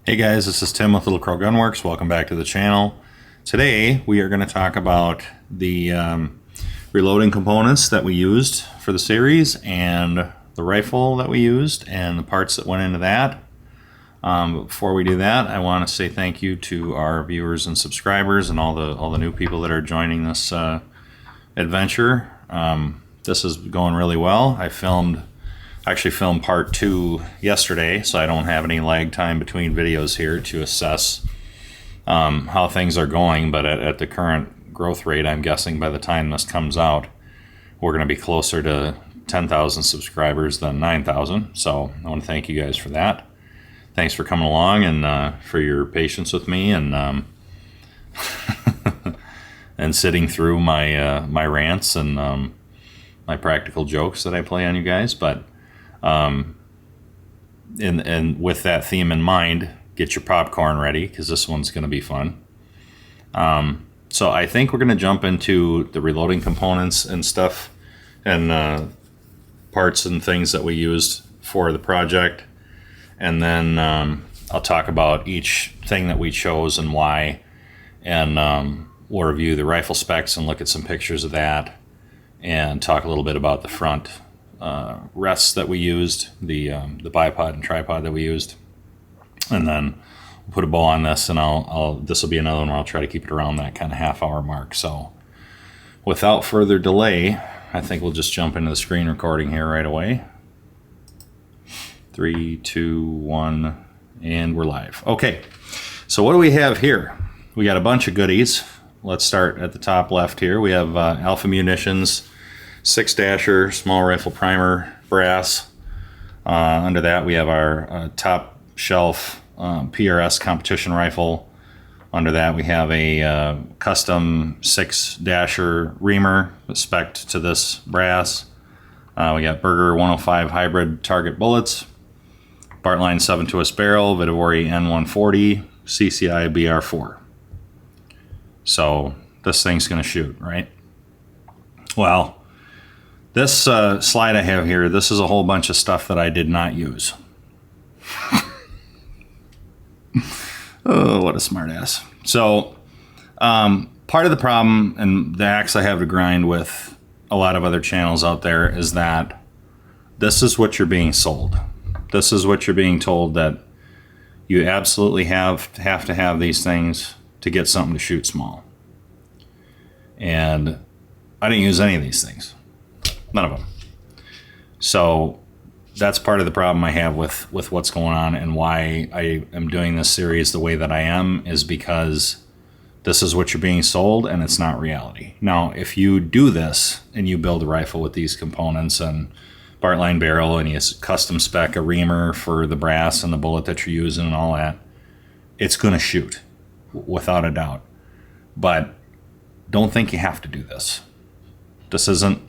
Hey guys, this is Tim with Little Crow Gunworks. Welcome back to the channel. Today we are going to talk about the reloading components that we used for the series and the rifle that we used and the parts that went into that. But before we do that, I want to say thank you to our viewers and subscribers and all the new people that are joining this adventure. This is going really well. I actually filmed part 2 yesterday, so I don't have any lag time between videos here to assess how things are going, but at the current growth rate, I'm guessing by the time this comes out, we're going to be closer to 10,000 subscribers than 9,000, so I want to thank you guys for that. Thanks for coming along and for your patience with me and and sitting through my rants and my practical jokes that I play on you guys, but and with that theme in mind, get your popcorn ready because this one's going to be fun. So I think we're going to jump into the reloading components and stuff and parts and things that we used for the project, and then I'll talk about each thing that we chose and why, and we'll review the rifle specs and look at some pictures of that and talk a little bit about the front rests that we used, the bipod and tripod that we used, and then we'll put a bow on this, and this will be another one where I'll try to keep it around that kind of half-hour mark. So without further delay, I think we'll just jump into the screen recording here right away. 3, 2, 1, and we're live. Okay, so what do we have here? We got a bunch of goodies. Let's start at the top left here. We have Alpha Munitions 6-dasher, small rifle primer, brass. Under that we have our top shelf PRS competition rifle. Under that we have a custom 6-dasher reamer spec'd to this brass. We got Berger 105 hybrid target bullets, Bartline 7 twist barrel, Vidavori N140, CCI BR4. So this thing's gonna shoot, right? Well, this slide I have here, this is a whole bunch of stuff that I did not use. Oh, what a smart ass. So part of the problem and the axe I have to grind with a lot of other channels out there is that this is what you're being sold. This is what you're being told, that you absolutely have to have these things to get something to shoot small. And I didn't use any of these things. None of them. So that's part of the problem I have with what's going on, and why I am doing this series the way that I am is because this is what you're being sold and it's not reality. Now, if you do this and you build a rifle with these components and Bartline barrel and you custom spec a reamer for the brass and the bullet that you're using and all that, it's going to shoot without a doubt. But don't think you have to do this. This isn't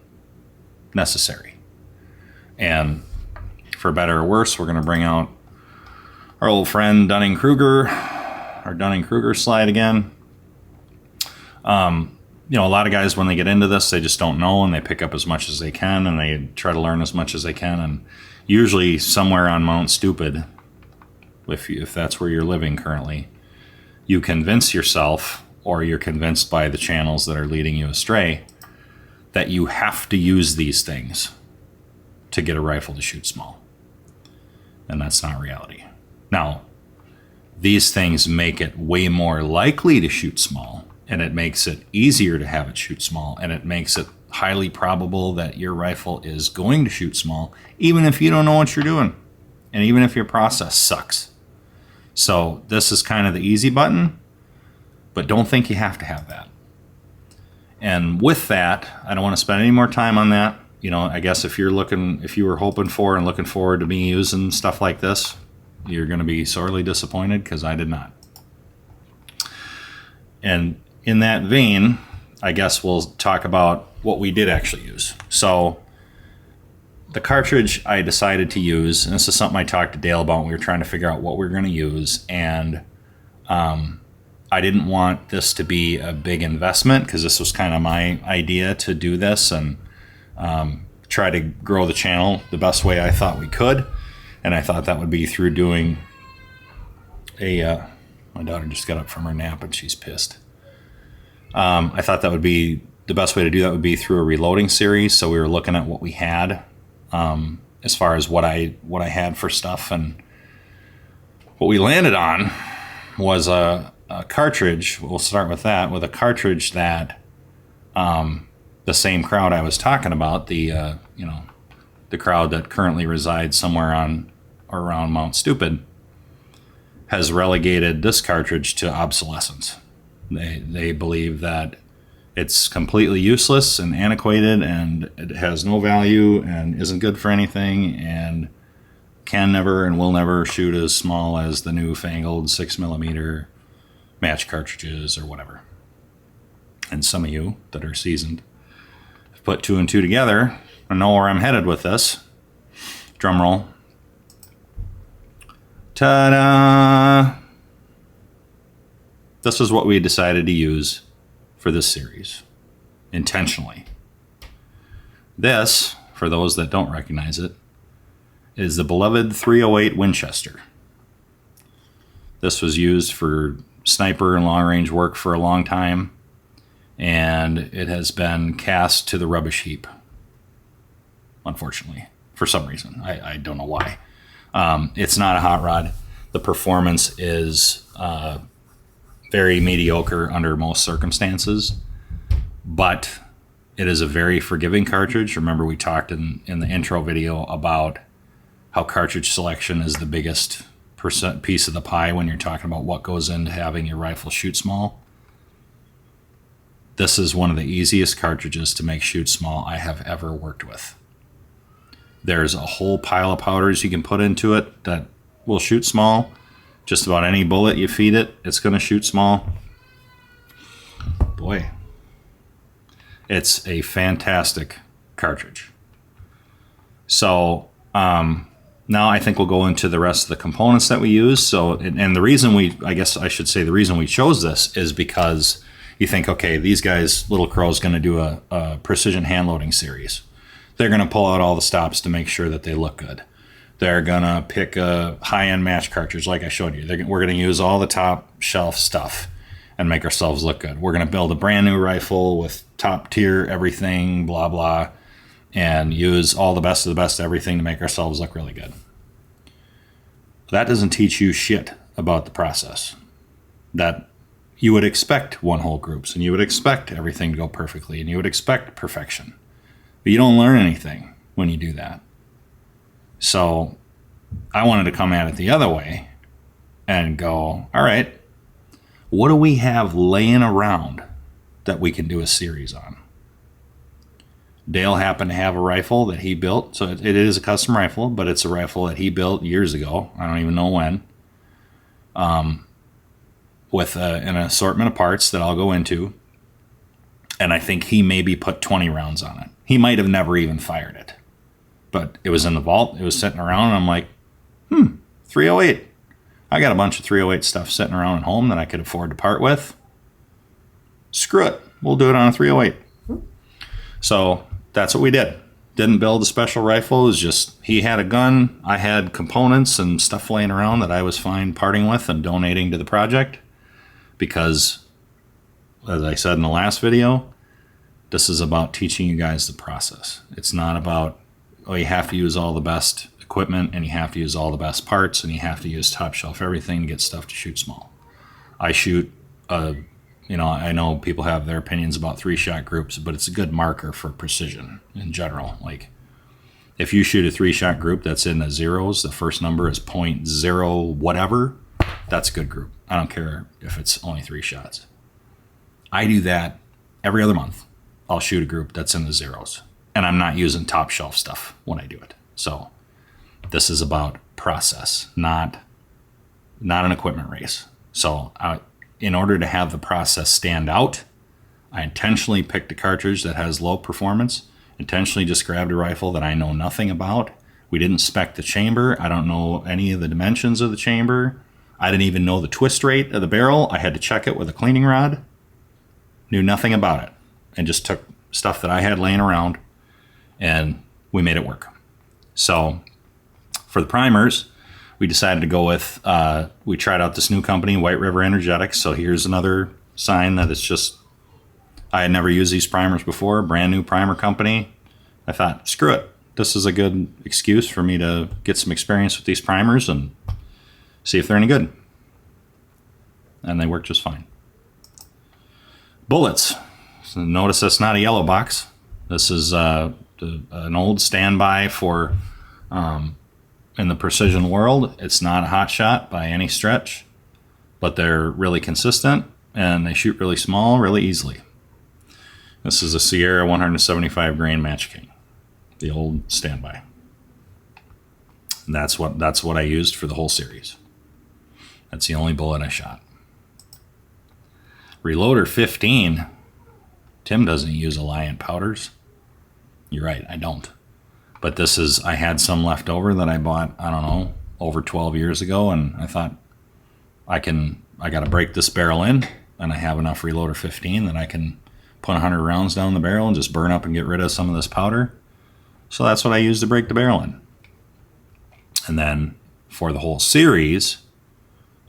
necessary. And for better or worse, we're going to bring out our old friend Dunning-Kruger, our Dunning-Kruger slide again. You know, a lot of guys, when they get into this, they just don't know, and they pick up as much as they can, and they try to learn as much as they can, and usually somewhere on Mount Stupid, if that's where you're living currently, you convince yourself, or you're convinced by the channels that are leading you astray, that you have to use these things to get a rifle to shoot small. And that's not reality. Now, these things make it way more likely to shoot small, and it makes it easier to have it shoot small, and it makes it highly probable that your rifle is going to shoot small, even if you don't know what you're doing, and even if your process sucks. So this is kind of the easy button, but don't think you have to have that. And with that, I don't want to spend any more time on that. You know, I guess if you were hoping for and looking forward to me using stuff like this, you're going to be sorely disappointed, because I did not. And in that vein, I guess we'll talk about what we did actually use. So the cartridge I decided to use, and this is something I talked to Dale about when we were trying to figure out what we were going to use, and I didn't want this to be a big investment, because this was kind of my idea to do this and try to grow the channel the best way I thought we could. And I thought that would be through doing my daughter just got up from her nap and she's pissed. I thought that would be the best way to do that would be through a reloading series. So we were looking at what we had, as far as what I had for stuff, and what we landed on was a cartridge. We'll start with that, with a cartridge that the same crowd I was talking about, the crowd that currently resides somewhere on or around Mount Stupid, has relegated this cartridge to obsolescence. They believe that it's completely useless and antiquated, and it has no value and isn't good for anything, and can never and will never shoot as small as the newfangled 6mm match cartridges or whatever. And some of you that are seasoned have put two and two together and know where I'm headed with this. Drum roll. Ta-da! This is what we decided to use for this series, intentionally. This, for those that don't recognize it, is the beloved 308 Winchester. This was used for sniper and long-range work for a long time, and it has been cast to the rubbish heap, unfortunately, for some reason. I don't know why. It's not a hot rod. The performance is very mediocre under most circumstances, but it is a very forgiving cartridge. Remember, we talked in the intro video about how cartridge selection is the biggest piece of the pie when you're talking about what goes into having your rifle shoot small. This is one of the easiest cartridges to make shoot small I have ever worked with. There's a whole pile of powders you can put into it that will shoot small. Just about any bullet you feed it, it's going to shoot small. Boy, it's a fantastic cartridge. So now I think we'll go into the rest of the components that we use. So, and the reason the reason we chose this is because you think, okay, these guys, Little Crow's going to do a precision hand loading series. They're going to pull out all the stops to make sure that they look good. They're going to pick a high-end match cartridge like I showed you. We're going to use all the top shelf stuff and make ourselves look good. We're going to build a brand new rifle with top tier everything, blah, blah, and use all the best of the best everything to make ourselves look really good. That doesn't teach you shit about the process. That you would expect one-hole groups, and you would expect everything to go perfectly, and you would expect perfection. But you don't learn anything when you do that. So I wanted to come at it the other way and go, all right, what do we have laying around that we can do a series on? Dale happened to have a rifle that he built. So it is a custom rifle, but it's a rifle that he built years ago. I don't even know when. With an assortment of parts that I'll go into. And I think he maybe put 20 rounds on it. He might have never even fired it. But it was in the vault. It was sitting around, and I'm like, 308. I got a bunch of 308 stuff sitting around at home that I could afford to part with. Screw it. We'll do it on a 308. So that's what we did. Didn't build a special rifle. It was just he had a gun. I had components and stuff laying around that I was fine parting with and donating to the project. Because, as I said in the last video, this is about teaching you guys the process. It's not about, you have to use all the best equipment and you have to use all the best parts and you have to use top shelf everything to get stuff to shoot small. I shoot, I know people have their opinions about 3-shot groups, but it's a good marker for precision in general. Like, if you shoot a 3-shot group that's in the zeros, the first number is .0 whatever, that's a good group. I don't care if it's only 3 shots. I do that every other month. I'll shoot a group that's in the zeros. And I'm not using top shelf stuff when I do it. So this is about process, not an equipment race. So in order to have the process stand out, I intentionally picked a cartridge that has low performance, intentionally just grabbed a rifle that I know nothing about. We didn't spec the chamber. I don't know any of the dimensions of the chamber. I didn't even know the twist rate of the barrel. I had to check it with a cleaning rod. Knew nothing about it. And just took stuff that I had laying around and we made it work. So for the primers, we decided to go with, we tried out this new company, White River Energetics. So here's another sign that it's just, I had never used these primers before, brand new primer company. I thought, screw it. This is a good excuse for me to get some experience with these primers and see if they're any good. And they work just fine. Bullets. So notice that's not a yellow box. This is an old standby for in the precision world. It's not a hot shot by any stretch, but they're really consistent and they shoot really small, really easily. This is a Sierra 175 grain Match King, the old standby. And that's what I used for the whole series. That's the only bullet I shot. Reloader 15. Tim doesn't use Alliant powders. You're right, I don't. But this is, I had some left over that I bought, I don't know, over 12 years ago, and I thought I got to break this barrel in, and I have enough Reloader 15 that I can put 100 rounds down the barrel and just burn up and get rid of some of this powder. So that's what I used to break the barrel in. And then for the whole series,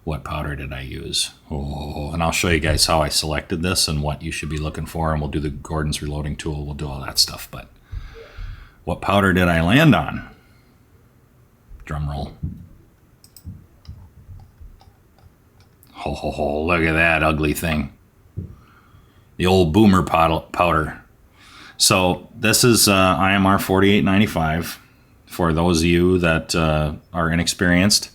what powder did I use? Oh, and I'll show you guys how I selected this and what you should be looking for, and we'll do the Gordon's reloading tool. We'll do all that stuff. But what powder did I land on? Drum roll. Ho, ho, ho, look at that ugly thing. The old boomer powder. So this is IMR 4895. For those of you that are inexperienced,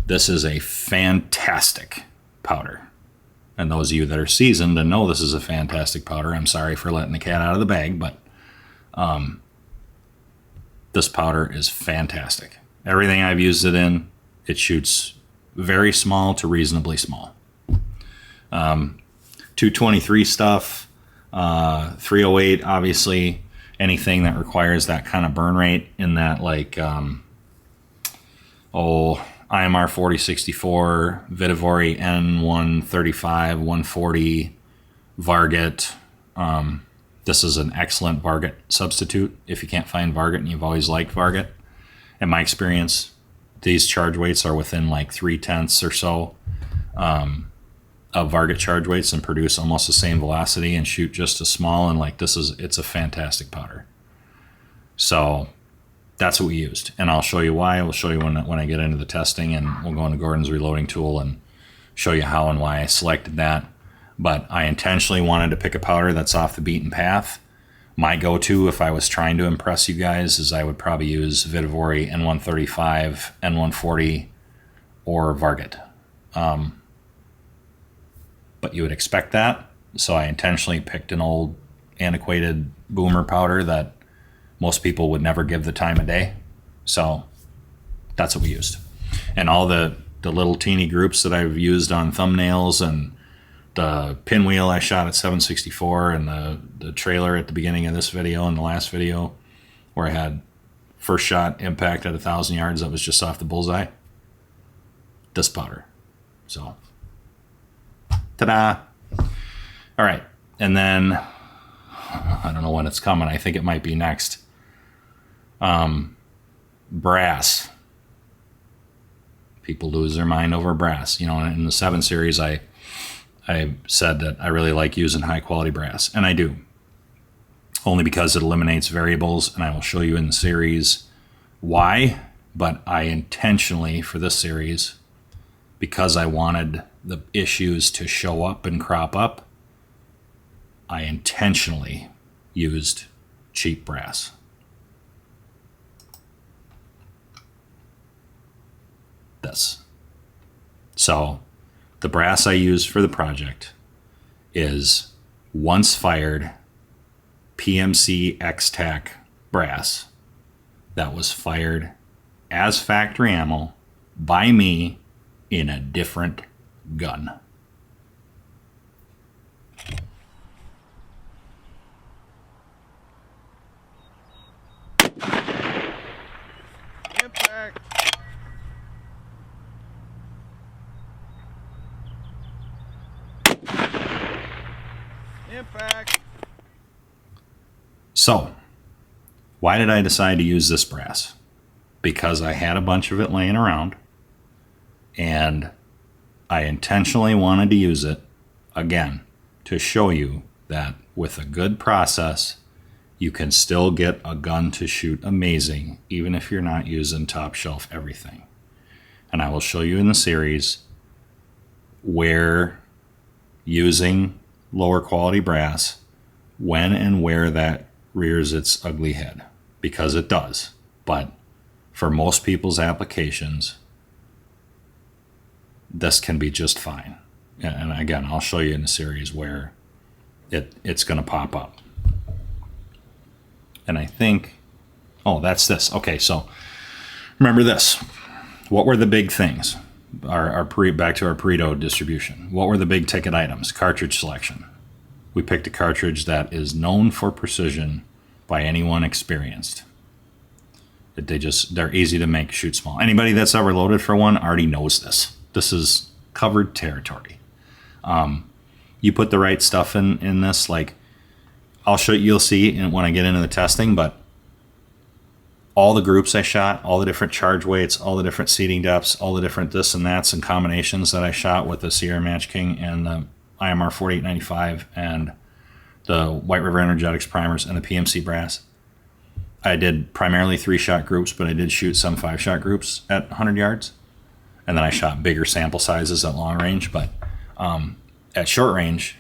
this is a fantastic powder. And those of you that are seasoned and know this is a fantastic powder, I'm sorry for letting the cat out of the bag, but this powder is fantastic. Everything I've used it in, it shoots very small to reasonably small. 223 stuff, 308, obviously, anything that requires that kind of burn rate in that, like, IMR 4064, Vitivori N135, 140, Varget. This is an excellent Varget substitute. If you can't find Varget and you've always liked Varget, in my experience, these charge weights are within like 0.3 or so of Varget charge weights and produce almost the same velocity and shoot just as small. And like it's a fantastic powder. So that's what we used, and I'll show you why. We'll show you when I get into the testing, and we'll go into Gordon's reloading tool and show you how and why I selected that. But I intentionally wanted to pick a powder that's off the beaten path. My go-to, if I was trying to impress you guys, is I would probably use Vitivori N135, N140, or Varget. But you would expect that, so I intentionally picked an old antiquated boomer powder that most people would never give the time of day. So that's what we used. And all the little teeny groups that I've used on thumbnails, and the pinwheel I shot at 764, and the trailer at the beginning of this video and the last video where I had first shot impact at 1,000 yards that was just off the bullseye. This powder. So, ta-da! All right, and then I don't know when it's coming. I think it might be next. Brass. People lose their mind over brass. You know, in the 7 series, I said that I really like using high quality brass, and I do. Only because it eliminates variables, and I will show you in the series why. But I intentionally, for this series, because I wanted the issues to show up and crop up, I intentionally used cheap brass. This. So the brass I use for the project is once fired PMC X-Tac brass that was fired as factory ammo by me in a different gun. Impact. Impact. So, why did I decide to use this brass? because I had a bunch of it laying around, and I intentionally wanted to use it again to show you that with a good process, you can still get a gun to shoot amazing, even if you're not using top shelf everything. And I will show you in the series where using lower quality brass, when and where that rears its ugly head, because it does. But for most people's applications, this can be just fine. And again, I'll show you in the series where it's going to pop up. And I think, oh, that's this. Okay, so remember this. What were the big things? Back to our Pareto distribution. What were the big ticket items? Cartridge selection. We picked a cartridge that is known for precision by anyone experienced. They're easy to make, shoot small. Anybody that's ever loaded for one already knows this. This is covered territory. You put the right stuff in this, like I'll show you, you'll see when I get into the testing, but all the groups I shot, all the different charge weights, all the different seating depths, all the different this and that's and combinations that I shot with the Sierra Match King and the IMR 4895 and the White River Energetics primers and the PMC brass. I did primarily 3-shot groups, but I did shoot some 5-shot groups at 100 yards. And then I shot bigger sample sizes at long range, but at short range,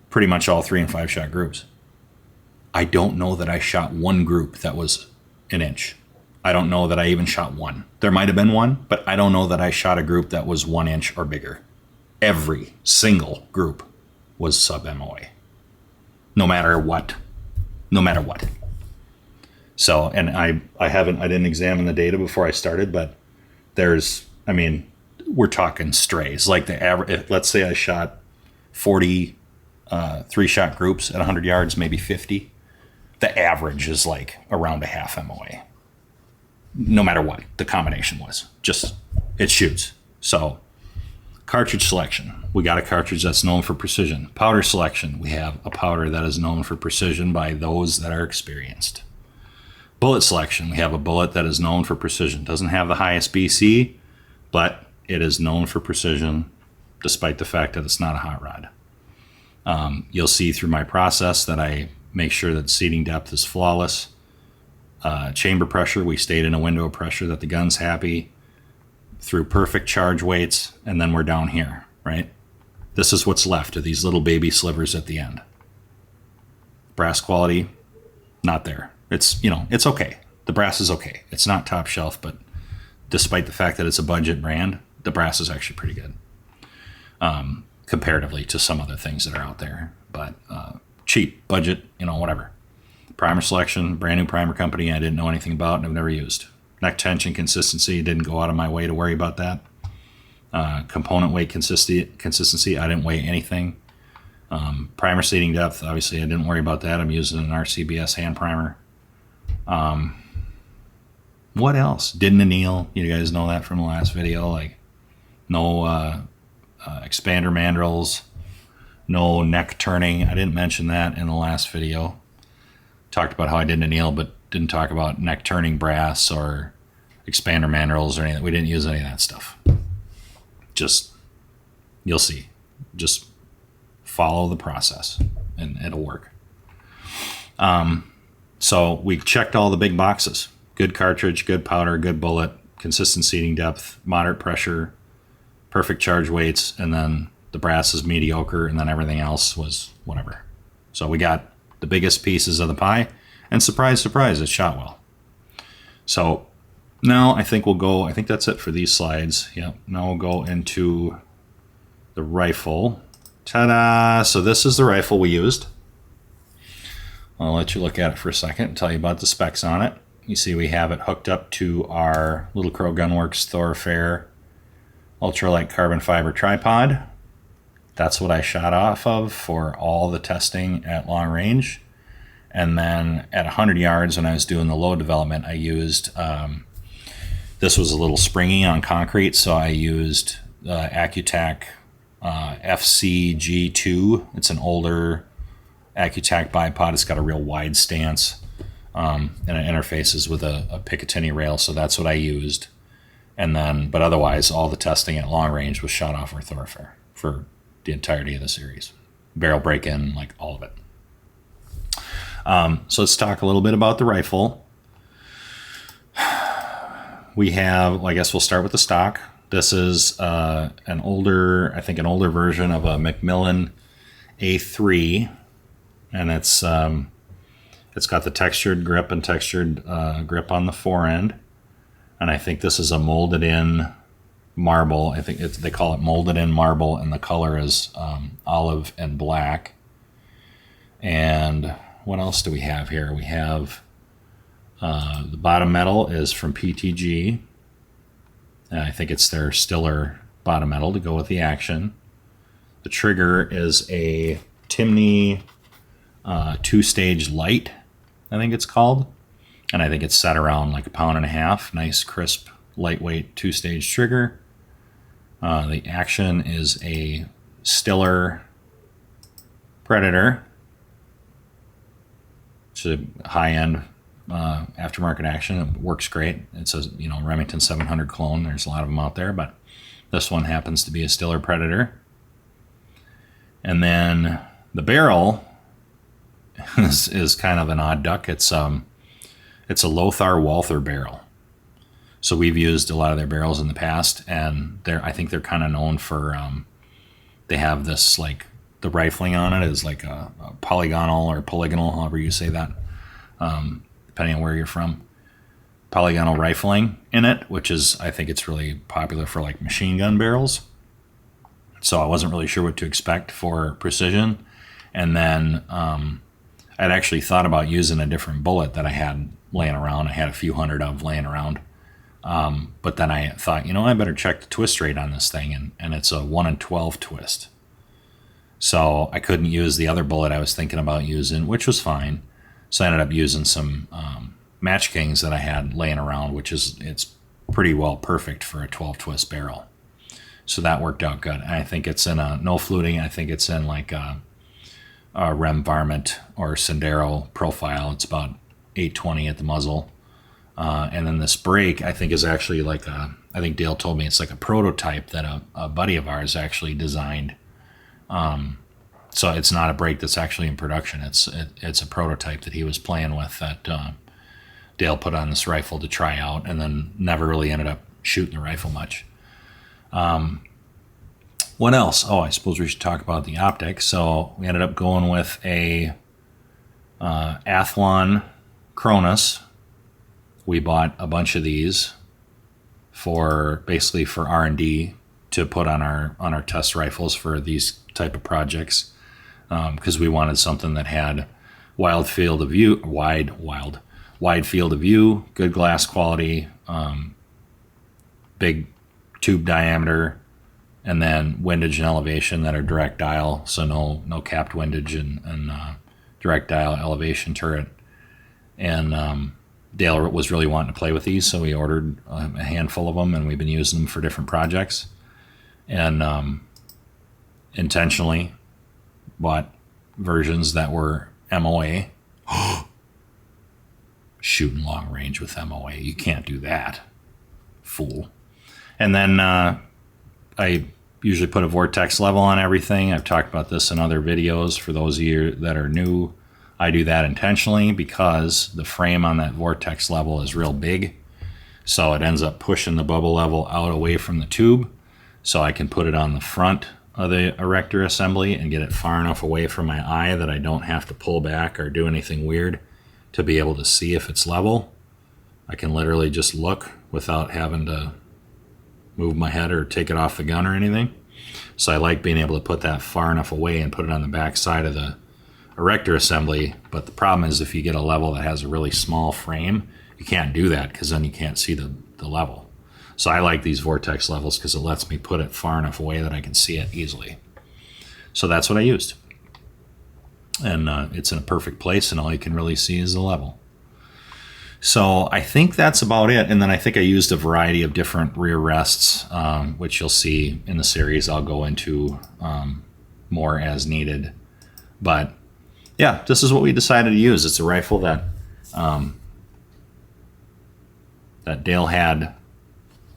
pretty much all 3 and 5-shot groups. I don't know that I shot one group that was an inch. I don't know that I even shot one. There might have been one, but I don't know that I shot a group that was 1 inch or bigger. Every single group was sub MOA. No matter what. No matter what. So, and I didn't examine the data before I started, but we're talking strays. Like the average, let's say I shot 40 3-shot groups at 100 yards, maybe 50. The average is like around a half MOA. No matter what the combination was. Just, it shoots. So, cartridge selection. We got a cartridge that's known for precision. Powder selection. We have a powder that is known for precision by those that are experienced. Bullet selection. We have a bullet that is known for precision. Doesn't have the highest BC, but it is known for precision despite the fact that it's not a hot rod. You'll see through my process that I make sure that seating depth is flawless. Chamber pressure, we stayed in a window of pressure that the gun's happy through perfect charge weights, and then we're down here, right? This is what's left of these little baby slivers at the end. Brass quality, not there. It's okay. The brass is okay. It's not top shelf, but despite the fact that it's a budget brand, the brass is actually pretty good. Comparatively to some other things that are out there, but cheap, budget, whatever. Primer selection, brand new primer company I didn't know anything about and I've never used. Neck tension consistency, didn't go out of my way to worry about that. Component weight consistency, I didn't weigh anything. Primer seating depth, obviously I didn't worry about that. I'm using an RCBS hand primer. What else? Didn't anneal. You guys know that from the last video. Like no expander mandrels, no neck turning. I didn't mention that in the last video. Talked about how I didn't anneal, but didn't talk about neck turning brass or expander mandrels or anything. We didn't use any of that stuff. Just, you'll see. Just follow the process and it'll work. So we checked all the big boxes. Good cartridge, good powder, good bullet, consistent seating depth, moderate pressure, perfect charge weights, and then the brass is mediocre, and then everything else was whatever. So we got the biggest pieces of the pie, and surprise, surprise, it shot well. So now I think that's it for these slides. Yep, now we'll go into the rifle. Ta-da! So this is the rifle we used. I'll let you look at it for a second and tell you about the specs on it. You see we have it hooked up to our Little Crow Gunworks Thoroughfare ultralight carbon fiber tripod. That's what I shot off of for all the testing at long range. And then at 100 yards when I was doing the load development, I used, this was a little springy on concrete, so I used Accutac FCG2. It's an older Accutac bipod. It's got a real wide stance. and it interfaces with a Picatinny rail, so that's what I used. And then, but otherwise, all the testing at long range was shot off our thoroughfare for the entirety of the series. Barrel break-in, like all of it. So let's talk a little bit about the rifle. We have, well, I guess we'll start with the stock. This is an older version of a Macmillan A3, and it's got the textured grip and textured grip on the forend. And I think this is a molded in marble. I think they call it molded in marble, and the color is olive and black. And what else do we have here? We have the bottom metal is from PTG. And I think it's their Stiller bottom metal to go with the action. The trigger is a Timney 2-stage light, I think it's called. And I think it's set around like 1.5 pounds. Nice, crisp, lightweight 2-stage trigger. The action is a Stiller Predator. It's a high-end aftermarket action. It works great. It's a Remington 700 clone. There's a lot of them out there, but this one happens to be a Stiller Predator. And then the barrel is kind of an odd duck. It's a Lothar Walther barrel. So we've used a lot of their barrels in the past, and I think they're kind of known for they have this, like, the rifling on it is like a polygonal or polygonal, however you say that, depending on where you're from. Polygonal rifling in it, which is, I think it's really popular for like machine gun barrels. So I wasn't really sure what to expect for precision. And then I'd actually thought about using a different bullet that I had laying around. I had a few hundred of laying around. But then I thought, I better check the twist rate on this thing. And it's a 1 in 12 twist. So I couldn't use the other bullet I was thinking about using, which was fine. So I ended up using some Match Kings that I had laying around, it's pretty well perfect for a 12 twist barrel. So that worked out good. And I think it's in a no fluting. I think it's in like a Rem Varmint or Sendero profile. It's about 820 at the muzzle. And then this brake, I think, is actually like I think Dale told me it's like a prototype that a buddy of ours actually designed. So it's not a brake that's actually in production. It's a prototype that he was playing with that Dale put on this rifle to try out, and then never really ended up shooting the rifle much. What else? Oh, I suppose we should talk about the optics. So we ended up going with a Athlon Cronus. We bought a bunch of these for R&D to put on our test rifles for these type of projects, because we wanted something that had wide field of view, good glass quality, big tube diameter, and then windage and elevation that are direct dial, so no capped windage and direct dial elevation turret. And Dale was really wanting to play with these, so we ordered a handful of them, and we've been using them for different projects. And intentionally bought versions that were MOA. Shooting long range with MOA. You can't do that, fool. And then I usually put a vortex level on everything. I've talked about this in other videos. For those of you that are new, I do that intentionally because the frame on that vortex level is real big. So it ends up pushing the bubble level out away from the tube. So I can put it on the front of the erector assembly and get it far enough away from my eye that I don't have to pull back or do anything weird to be able to see if it's level. I can literally just look without having to move my head or take it off the gun or anything. So I like being able to put that far enough away and put it on the back side of the erector assembly. But the problem is if you get a level that has a really small frame, you can't do that because then you can't see the level. So I like these vortex levels because it lets me put it far enough away that I can see it easily. So that's what I used. And it's in a perfect place, and all you can really see is the level. So I think that's about it. And then I think I used a variety of different rear rests, which you'll see in the series. I'll go into more as needed. But yeah, this is what we decided to use. It's a rifle that that Dale had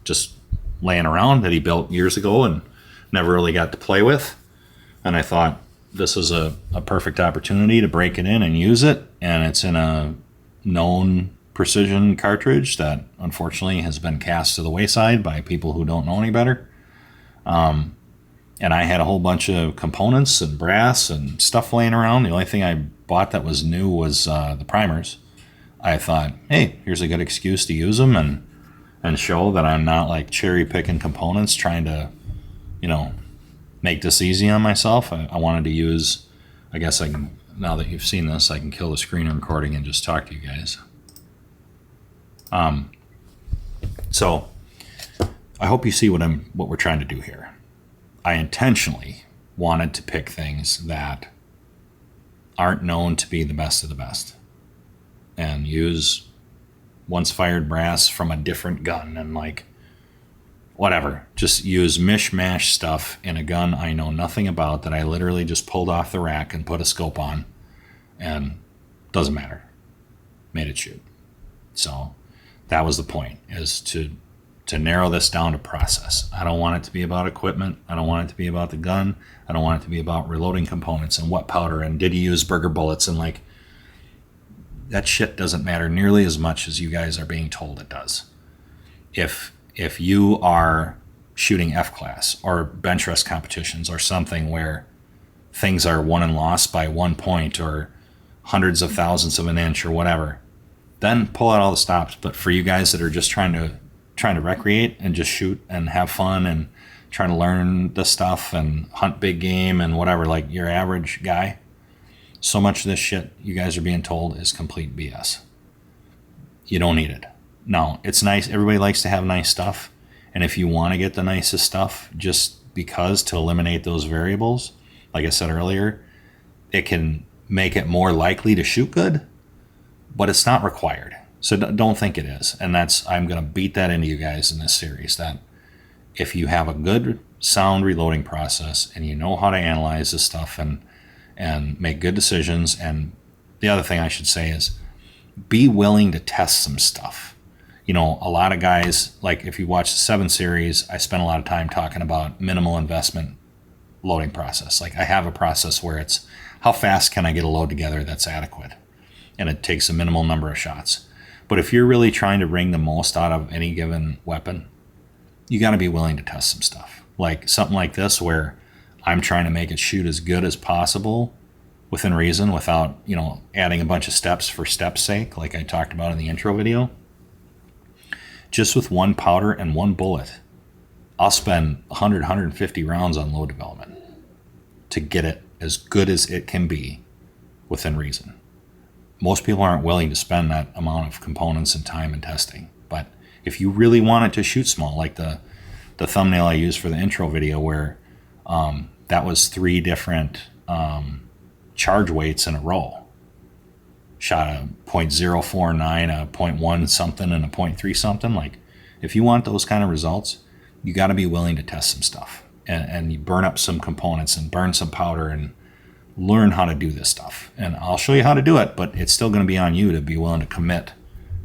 just laying around that he built years ago and never really got to play with. And I thought this was a perfect opportunity to break it in and use it. And it's in a known precision cartridge that unfortunately has been cast to the wayside by people who don't know any better. And I had a whole bunch of components and brass and stuff laying around. The only thing I bought that was new was the primers. I thought, hey, here's a good excuse to use them and show that I'm not like cherry picking components trying to, make this easy on myself. I wanted to use, I guess I can, now that you've seen this, I can kill the screen recording and just talk to you guys. So I hope you see what we're trying to do here. I intentionally wanted to pick things that aren't known to be the best of the best and use once fired brass from a different gun and like whatever, just use mishmash stuff in a gun I know nothing about that I literally just pulled off the rack and put a scope on, and doesn't matter, made it shoot. So that was the point, is to narrow this down to process. I don't want it to be about equipment. I don't want it to be about the gun. I don't want it to be about reloading components and what powder and did he use burger bullets, and like that shit doesn't matter nearly as much as you guys are being told it does. If you are shooting F-class or bench rest competitions or something where things are won and lost by 1 point or hundreds of thousandths of an inch or whatever, then pull out all the stops. But for you guys that are just trying to recreate and just shoot and have fun and trying to learn this stuff and hunt big game and whatever, like your average guy, so much of this shit you guys are being told is complete BS. You don't need it. No, it's nice. Everybody likes to have nice stuff. And if you want to get the nicest stuff just because to eliminate those variables, like I said earlier, it can make it more likely to shoot good, but it's not required. So don't think it is. And I'm going to beat that into you guys in this series, that if you have a good sound reloading process and you know how to analyze this stuff and make good decisions. And the other thing I should say is be willing to test some stuff. A lot of guys, like if you watch the 7 series, I spent a lot of time talking about minimal investment loading process. Like I have a process where it's how fast can I get a load together that's adequate? And it takes a minimal number of shots. But if you're really trying to wring the most out of any given weapon, you got to be willing to test some stuff. Like something like this where I'm trying to make it shoot as good as possible within reason without, adding a bunch of steps for steps' sake, like I talked about in the intro video. Just with one powder and one bullet, I'll spend 100, 150 rounds on load development to get it as good as it can be within reason. Most people aren't willing to spend that amount of components and time and testing. But if you really want it to shoot small, like the thumbnail I used for the intro video where that was 3 different charge weights in a row. Shot a 0.049, a 0.1 something, and a 0.3 something. Like, if you want those kind of results, you got to be willing to test some stuff and you burn up some components and burn some powder and learn how to do this stuff. And I'll show you how to do it, but it's still going to be on you to be willing to commit,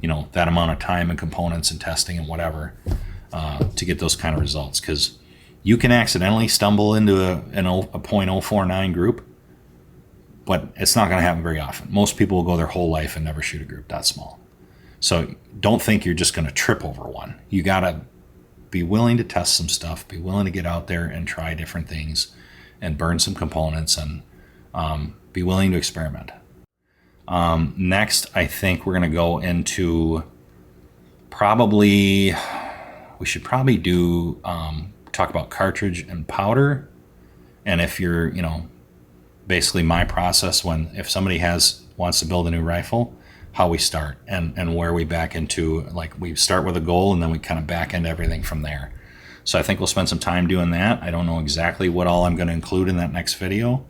that amount of time and components and testing and whatever to get those kind of results. Because you can accidentally stumble into a 0.049 group, but it's not going to happen very often. Most people will go their whole life and never shoot a group that small. So don't think you're just going to trip over one. You got to be willing to test some stuff, be willing to get out there and try different things and burn some components and be willing to experiment. Next, I think we're going to go into we should probably do, talk about cartridge and powder. And if you're, basically my process if somebody wants to build a new rifle, how we start and where we back into, like we start with a goal and then we kind of back into everything from there. So I think we'll spend some time doing that. I don't know exactly what all I'm going to include in that next video.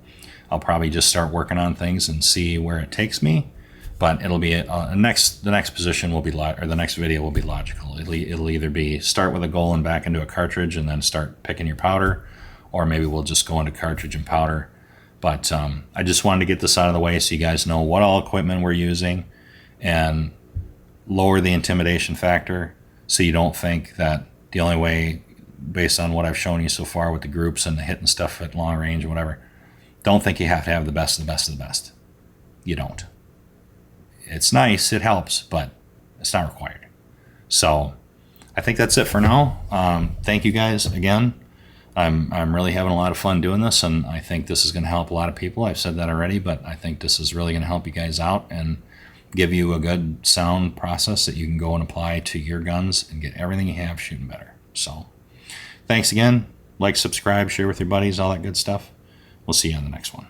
I'll probably just start working on things and see where it takes me, but it'll be the next position will be the next video will be logical. It'll either be start with a goal and back into a cartridge and then start picking your powder, or maybe we'll just go into cartridge and powder. But I just wanted to get this out of the way so you guys know what all equipment we're using and lower the intimidation factor so you don't think that the only way, based on what I've shown you so far with the groups and the hitting stuff at long range or whatever, don't think you have to have the best of the best of the best. You don't. It's nice, it helps, but it's not required. So I think that's it for now. Thank you guys again. I'm really having a lot of fun doing this, and I think this is going to help a lot of people. I've said that already, but I think this is really going to help you guys out and give you a good sound process that you can go and apply to your guns and get everything you have shooting better. So thanks again. Like, subscribe, share with your buddies, all that good stuff. We'll see you on the next one.